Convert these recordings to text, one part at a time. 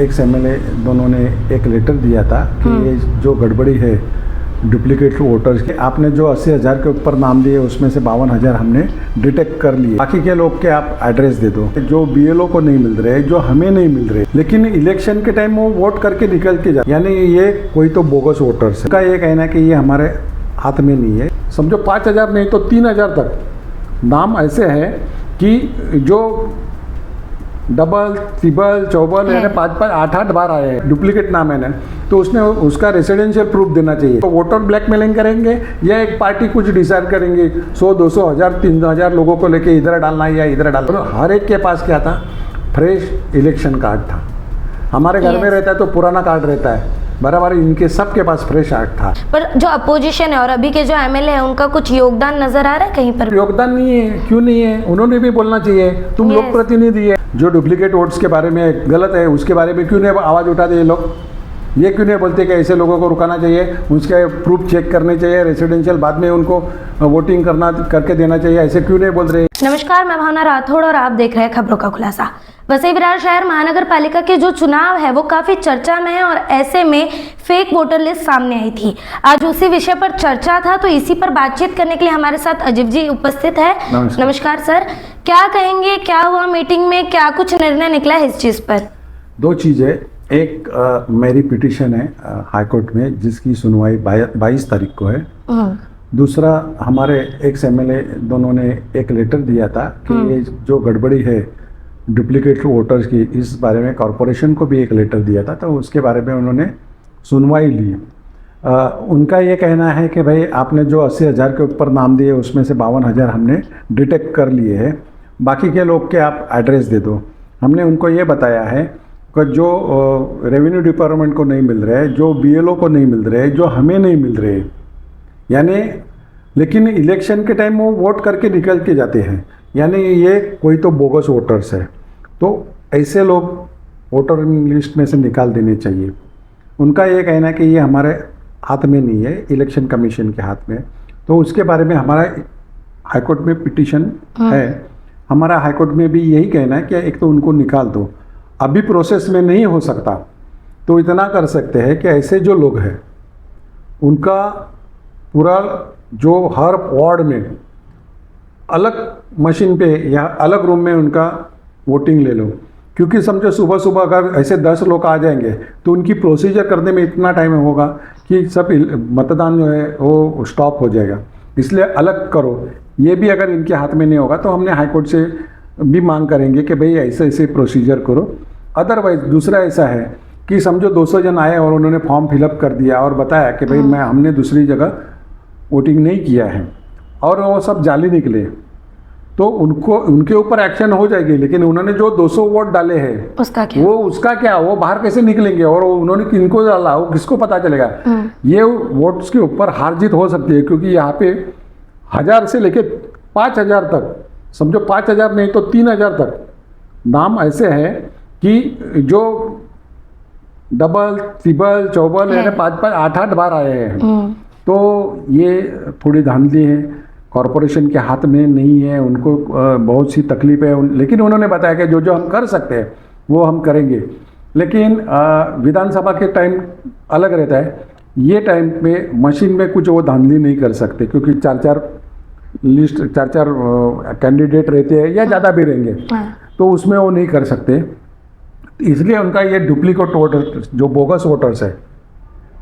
Ex MLA दोनों ने एक लेटर दिया था कि ये जो गड़बड़ी है डुप्लीकेट वोटर्स के, आपने जो 80,000 के ऊपर नाम दिए उसमें से 52,000 हमने डिटेक्ट कर लिए। बाकी के लोग के आप एड्रेस दे दो जो बीएलओ को नहीं मिल रहे, जो हमें नहीं मिल रहे, लेकिन इलेक्शन के टाइम वो वोट करके निकल के जाए, यानी ये कोई तो बोगस वोटर्स का ये कहना है कि ये हमारे हाथ में नहीं है। समझो 5,000 नहीं तो 3,000 तक नाम ऐसे हैं कि जो डबल ट्रिपल चौबल यानी 5-5 8-8 बार आए हैं, डुप्लीकेट नाम है ना, तो उसने उसका रेसिडेंशियल प्रूफ देना चाहिए। तो वोटर ब्लैकमेलिंग करेंगे या एक पार्टी कुछ डिसाइड करेंगे 100 200 1000 3,000 लोगों को लेके इधर डालना है या इधर डालना। तो हर एक के पास क्या था, फ्रेश इलेक्शन कार्ड था। हमारे घर में रहता है तो पुराना कार्ड रहता है, बराबर इनके सबके पास फ्रेश कार्ड था। पर जो अपोजिशन है और अभी के जो एमएलए है उनका कुछ योगदान नजर आ रहा है कहीं पर? योगदान नहीं है, क्यों नहीं है? उन्होंने भी बोलना चाहिए। तुम लोग प्रतिनिधि है, जो डुप्लीकेट वोट्स के बारे में गलत है उसके बारे में क्यों नहीं आवाज़ उठाते ये लोग? ये क्यों नहीं बोलते कि ऐसे लोगों को रुकाना चाहिए, उसके प्रूफ चेक करने चाहिए, रेसिडेंशियल बाद में उनको वोटिंग करके देना चाहिए, ऐसे क्यों नहीं बोल रहे? नमस्कार, मैं भावना राठौड़ और आप देख रहे हैं खबरों का खुलासा। वसई विरार शहर महानगर पालिका के जो चुनाव है वो काफी चर्चा में है और ऐसे में फेक वोटर लिस्ट सामने आई थी। आज उसी विषय पर चर्चा था, तो इसी पर बातचीत करने के लिए हमारे साथ अजीब जी उपस्थित है। नमस्कार सर, क्या कहेंगे, क्या हुआ मीटिंग में, क्या कुछ निर्णय निकला है इस चीज पर? दो चीजें, एक मेरी पिटीशन है हाईकोर्ट में जिसकी सुनवाई 22 तारीख को है। दूसरा, हमारे एक्स एमएलए दोनों ने एक लेटर दिया था कि ये जो गड़बड़ी है डुप्लीकेट वोटर्स की, इस बारे में कॉरपोरेशन को भी एक लेटर दिया था, तो उसके बारे में उन्होंने सुनवाई ली। उनका ये कहना है कि भाई आपने जो 80,000 के ऊपर नाम दिए उसमें से 52,000 हमने डिटेक्ट कर लिए हैं, बाकी के लोग के आप एड्रेस दे दो। हमने उनको ये बताया है कि जो रेवेन्यू डिपार्टमेंट को नहीं मिल रहे, जो बीएलओ को नहीं मिल रहे, जो हमें नहीं मिल रहे, यानी लेकिन इलेक्शन के टाइम वो वोट करके निकल के जाते हैं, यानी ये कोई तो बोगस वोटर्स है। तो ऐसे लोग वोटर लिस्ट में से निकाल देने चाहिए। उनका ये कहना है कि ये हमारे हाथ में नहीं है, इलेक्शन कमीशन के हाथ में। तो उसके बारे में हमारा हाईकोर्ट में पिटीशन है। हमारा हाईकोर्ट में भी यही कहना है कि एक तो उनको निकाल दो, अभी प्रोसेस में नहीं हो सकता तो इतना कर सकते हैं कि ऐसे जो लोग हैं उनका पूरा जो हर वार्ड में अलग मशीन पे या अलग रूम में उनका वोटिंग ले लो, क्योंकि समझो सुबह सुबह अगर ऐसे 10 लोग आ जाएंगे तो उनकी प्रोसीजर करने में इतना टाइम होगा कि सब मतदान जो है वो स्टॉप हो जाएगा। इसलिए अलग करो। ये भी अगर इनके हाथ में नहीं होगा तो हमने हाईकोर्ट से भी मांग करेंगे कि भाई ऐसे ऐसे प्रोसीजर करो। अदरवाइज दूसरा ऐसा है कि समझो 200 जन आए और उन्होंने फॉर्म फिलअप कर दिया और बताया कि भाई हमने दूसरी जगह वोटिंग नहीं किया है और वो सब जाली निकले, तो उनको उनके ऊपर एक्शन हो जाएगी। लेकिन उन्होंने जो 200 वोट डाले हैं उसका क्या वो बाहर कैसे निकलेंगे, और उन्होंने किनको डाला वो किसको पता चलेगा? ये वोट्स के ऊपर हार जीत हो सकती है, क्योंकि यहाँ पे 1000 से लेके 5,000 तक, समझो 5,000 नहीं तो 3,000 तक नाम ऐसे हैं कि जो डबल ट्रिपल चौबल यानी 5-5 8-8 बार आए हैं। तो ये थोड़ी धांधली है, कॉरपोरेशन के हाथ में नहीं है, उनको बहुत सी तकलीफ है। लेकिन उन्होंने बताया कि जो जो हम कर सकते हैं वो हम करेंगे। लेकिन विधानसभा के टाइम अलग रहता है, ये टाइम पे मशीन में कुछ वो धांधली नहीं कर सकते, क्योंकि 4-4 कैंडिडेट रहते हैं या ज़्यादा भी रहेंगे, तो उसमें वो नहीं कर सकते। इसलिए उनका ये डुप्लीकेट वोटर जो बोगस वोटर्स है,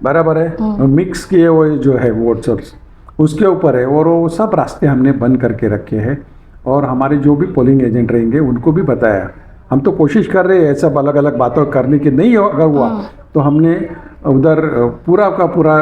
बराबर है, मिक्स किए हुए जो है वोटर्स उसके ऊपर है, और वो सब रास्ते हमने बंद करके रखे हैं। और हमारे जो भी पोलिंग एजेंट रहेंगे उनको भी बताया, हम तो कोशिश कर रहे हैं सब अलग अलग बातों करने की, नहीं अगर हुआ तो हमने उधर पूरा का पूरा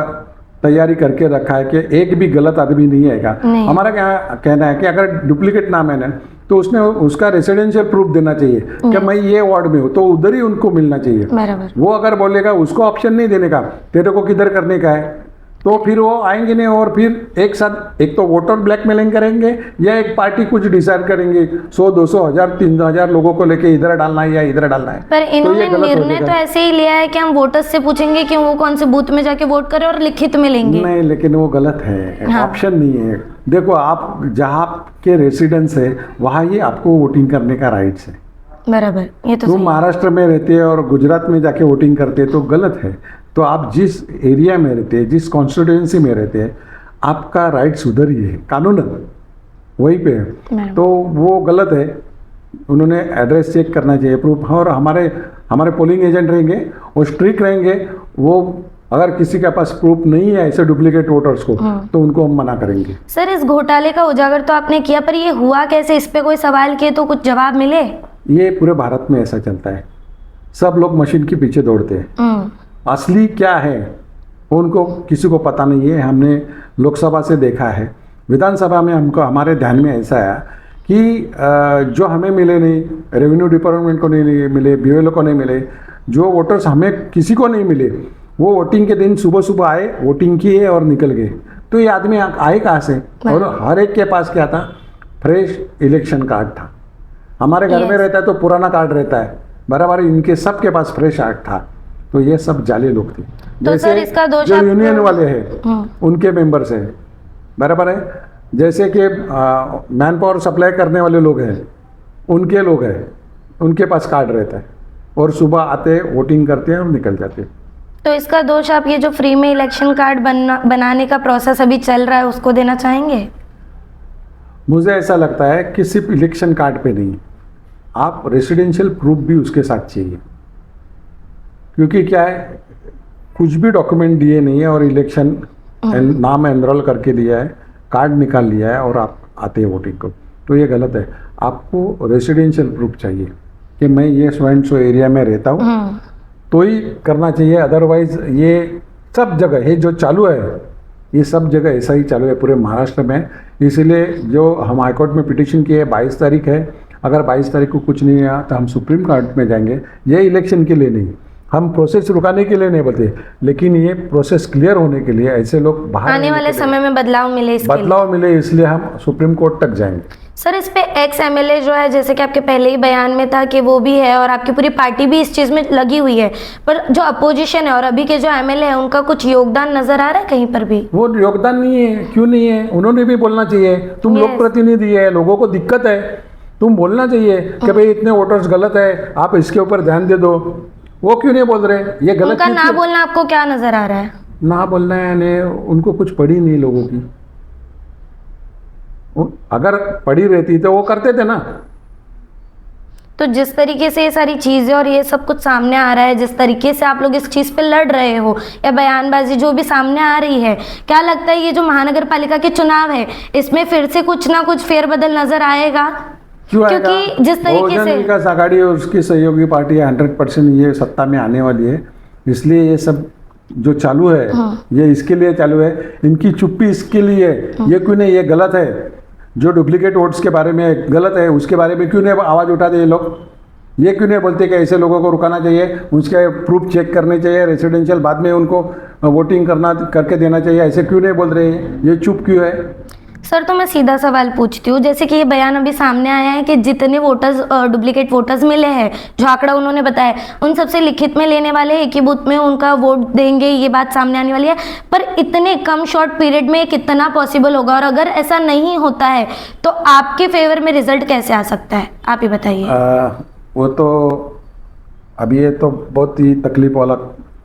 तैयारी करके रखा है कि एक भी गलत आदमी नहीं आएगा। हमारा क्या कहना है कि अगर डुप्लीकेट नाम है ना तो उसने उसका रेसिडेंशियल प्रूफ देना चाहिए कि मैं ये वार्ड में हूँ, तो उधर ही उनको मिलना चाहिए। वो अगर बोलेगा उसको ऑप्शन नहीं देने का, तेरे को किधर करने का है, तो फिर वो आएंगे नहीं, और फिर एक साथ एक तो वोटर ब्लैकमेलिंग करेंगे या एक पार्टी कुछ डिसाइड करेंगे 100 200 1000 3,000 लोगों को लेके इधर डालना है या इधर डालना है। पर इन्होंने निर्णय तो ऐसे ही लिया है कि हम वोटर्स से पूछेंगे कि वो कौन से बूथ में जाके वोट करें और लिखित में लेंगे। नहीं, लेकिन वो गलत है, ऑप्शन नहीं है। देखो, आप जहाँ के रेसिडेंस है वहाँ ही आपको वोटिंग करने का राइट्स है। बराबर, ये तो तुम सही। महाराष्ट्र में रहते हैं और गुजरात में जाके वोटिंग करते हैं तो गलत है। तो आप जिस एरिया में रहते हैं, जिस कॉन्स्टिट्यूएंसी में रहते हैं, आपका राइट्स उधर ही है, कानून वहीं पे है। बराबर। तो वो गलत है। उन्होंने एड्रेस चेक करना चाहिए, प्रूफ। और हमारे पोलिंग एजेंट रहेंगे, वो स्ट्रिक्ट रहेंगे। वो अगर किसी के पास प्रूफ नहीं है ऐसे डुप्लीकेट वोटर्स को, तो उनको हम मना करेंगे। सर, इस घोटाले का उजागर तो आपने किया, पर ये हुआ कैसे, इस पे कोई सवाल किए तो कुछ जवाब मिले? ये पूरे भारत में ऐसा चलता है, सब लोग मशीन के पीछे दौड़ते हैं। असली क्या है उनको किसी को पता नहीं है। हमने लोकसभा से देखा है, विधानसभा में हमको हमारे ध्यान में ऐसा आया कि जो हमें मिले नहीं, रेवेन्यू डिपार्टमेंट को नहीं मिले, BLO को नहीं मिले, जो वोटर्स हमें किसी को नहीं मिले, वो वोटिंग के दिन सुबह सुबह आए, वोटिंग किए और निकल गए। तो ये आदमी आए कहाँ से? और हर एक के पास क्या था? फ्रेश इलेक्शन कार्ड था। हमारे घर में रहता है तो पुराना कार्ड रहता है, बराबर। इनके सब के पास फ्रेश कार्ड था। तो ये सब जाली लोग थे। तो सर, इसका दोष जो आपको- यूनियन वाले हैं उनके मेंबर्स हैं, बराबर है। जैसे कि मैन पावर सप्लाई करने वाले लोग हैं, उनके लोग हैं, उनके पास कार्ड रहता है और सुबह आते वोटिंग करते हैं और निकल जाते हैं। तो इसका दोष आप ये जो फ्री में इलेक्शन कार्ड बनाने का प्रोसेस अभी चल रहा है उसको देना चाहेंगे? मुझे ऐसा लगता है कि सिर्फ इलेक्शन कार्ड पे नहीं, आप रेसिडेंशियल प्रूफ भी उसके साथ चाहिए। क्योंकि क्या है, कुछ भी डॉक्यूमेंट दिए नहीं है और इलेक्शन नाम एनरोल करके दिया है, कार्ड निकाल लिया है और आप आते हैं वोटिंग को, तो ये गलत है। आपको रेसिडेंशियल प्रूफ चाहिए कि मैं ये सो एरिया में रहता हूँ, तो ही करना चाहिए। अदरवाइज ये सब जगह ये जो चालू है, ये सब जगह ऐसा ही चालू है पूरे महाराष्ट्र में। इसीलिए जो हम हाईकोर्ट में पिटीशन किए 22 तारीख है, अगर 22 तारीख को कुछ नहीं आया तो हम सुप्रीम कोर्ट में जाएंगे। ये इलेक्शन के लिए नहीं, हम प्रोसेस रुकाने के लिए नहीं बोलते, लेकिन ये प्रोसेस क्लियर होने के लिए ऐसे लोग बाहर आने वाले समय में बदलाव मिले, इसके लिए। बदलाव मिले, इसलिए हम सुप्रीम कोर्ट तक जाएंगे। सर, इस पे एक्स MLA जो है, जैसे कि आपके पहले ही बयान में था कि वो भी है और आपकी पूरी पार्टी भी इस चीज में लगी हुई है, पर जो अपोजिशन है और अभी के जो MLA है उनका कुछ योगदान नजर आ रहा है कहीं पर भी? वो योगदान नहीं है, क्यों नहीं है? उन्होंने भी बोलना चाहिए। तुम लोक प्रतिनिधि है, लोगों को दिक्कत है, तुम बोलना चाहिए कि भाई इतने वोटर्स गलत है, आप इसके ऊपर ध्यान दे दो। वो क्यों नहीं बोल रहे? ये गलत उनका चीज़ ना क्यों? बोलना आपको क्या नजर आ रहा है? ना बोलना है यानी उनको कुछ पड़ी नहीं लोगों की। अगर पड़ी रहती तो वो करते थे ना। तो जिस तरीके से ये सारी चीजें और ये सब कुछ सामने आ रहा है, जिस तरीके से आप लोग इस चीज पे लड़ रहे हो या बयानबाजी जो भी सामने आ रही है, क्या लगता है ये जो महानगर पालिका के चुनाव है इसमें फिर से कुछ ना कुछ फेरबदल नजर आएगा? क्यों आएगा? क्योंकि जिस तरीके बहुजन से विकास आघाड़ी और उसकी सहयोगी पार्टी 100% ये सत्ता में आने वाली है, इसलिए ये सब जो चालू है ये इसके लिए चालू है। इनकी चुप्पी इसके लिए, ये क्यों नहीं? ये गलत है। जो डुप्लीकेट वोट्स के बारे में गलत है, उसके बारे में क्यों नहीं आवाज़ उठाते ये लोग? ये क्यों नहीं बोलते कि ऐसे लोगों को रुकाना चाहिए, उसके प्रूफ चेक करने चाहिए, रेसिडेंशियल बाद में उनको वोटिंग करके देना चाहिए? ऐसे क्यों नहीं बोल रहे हैं? ये चुप क्यों है? सर, तो मैं सीधा सवाल पूछती हूँ, जैसे कि ये बयान अभी सामने आया है कि जितने वोटर्स डुप्लीकेट वोटर्स मिले हैं, जो आंकड़ा उन्होंने बताया, उन सबसे लिखित में लेने वाले एक ही बूथ में उनका वोट देंगे, ये बात सामने आने वाली है। पर इतने कम शॉर्ट पीरियड में कितना पॉसिबल होगा? और अगर ऐसा नहीं होता है तो आपके फेवर में रिजल्ट कैसे आ सकता है, आप ही बताइए। वो तो अभी ये तो बहुत ही तकलीफ वाला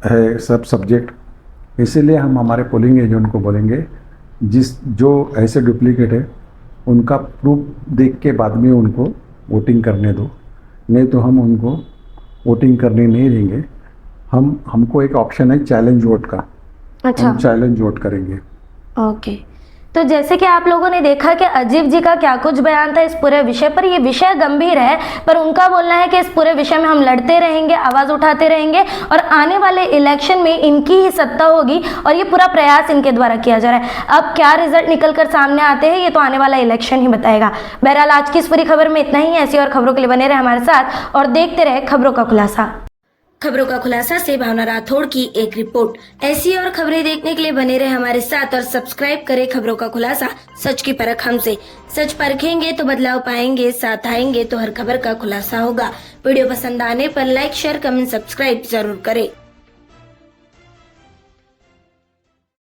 है सब सब्जेक्ट, इसीलिए हम हमारे पोलिंग एजेंट को बोलेंगे जो ऐसे डुप्लीकेट है उनका प्रूफ देख के बाद में उनको वोटिंग करने दो, नहीं तो हम उनको वोटिंग करने नहीं देंगे। हमको एक ऑप्शन है चैलेंज वोट का, अच्छा, हम चैलेंज वोट करेंगे। ओके। तो जैसे कि आप लोगों ने देखा कि अजीब जी का क्या कुछ बयान था इस पूरे विषय पर, ये विषय गंभीर है, पर उनका बोलना है कि इस पूरे विषय में हम लड़ते रहेंगे, आवाज उठाते रहेंगे और आने वाले इलेक्शन में इनकी ही सत्ता होगी और ये पूरा प्रयास इनके द्वारा किया जा रहा है। अब क्या रिजल्ट निकल कर सामने आते हैं ये तो आने वाला इलेक्शन ही बताएगा। बहरहाल आज की इस पूरी खबर में इतना ही। ऐसी और खबरों के लिए बने रहे हमारे साथ और देखते रहे खबरों का खुलासा। खबरों का खुलासा से भावना राठौड़ की एक रिपोर्ट। ऐसी और खबरें देखने के लिए बने रहे हमारे साथ और सब्सक्राइब करें खबरों का खुलासा, सच की परख हमसे। सच परखेंगे तो बदलाव पाएंगे, साथ आएंगे तो हर खबर का खुलासा होगा। वीडियो पसंद आने पर लाइक, शेयर, कमेंट, सब्सक्राइब जरूर करें।